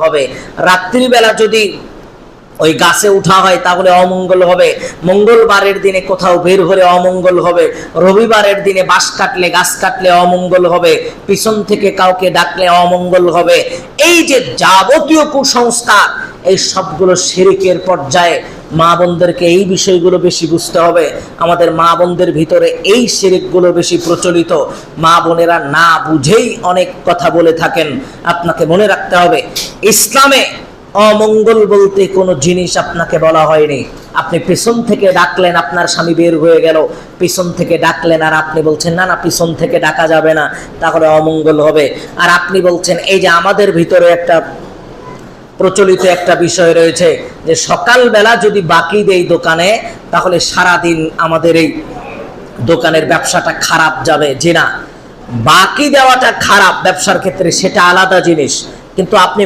হবে। রাত্রিবেলা যদি ওই গাছে উঠা হয় তাহলে অমঙ্গল হবে। মঙ্গলবারের দিনে কোথাও বের হলে অমঙ্গল হবে। রবিবারের দিনে বাঁশ কাটলে গাছ কাটলে অমঙ্গল হবে। পিছন থেকে কাউকে ডাকলে অমঙ্গল হবে। এই যে যাবতীয় কুসংস্কার, এই সবগুলো শিরকের পর্যায়ে। মা বোনদেরকে এই বিষয়গুলো বেশি বুঝতে হবে। আমাদের মা বোনদের ভিতরে এই শিরকগুলো বেশি প্রচলিত। মা বোনেরা না বুঝেই অনেক কথা বলে থাকেন। আপনাকে মনে রাখতে হবে, ইসলামে অমঙ্গল বলতে কোনো জিনিস আপনাকে বলা হয়নি। আপনি পিছন থেকে ডাকলেন, আপনার স্বামী বের হয়ে গেল, পিছন থেকে ডাকলেন আর আপনি বলছেন না না পিছন থেকে ডাকা যাবে না, তাহলে অমঙ্গল হবে। আর আপনি বলছেন, এই যে আমাদের ভিতরে একটা প্রচলিত একটা বিষয় রয়েছে যে সকালবেলা যদি বাকি দেই দোকানে, তাহলে সারাদিন আমাদের এই দোকানের ব্যবসাটা খারাপ যাবে। যে না, বাকি দেওয়াটা খারাপ ব্যবসার ক্ষেত্রে, সেটা আলাদা জিনিস, কিন্তু আপনি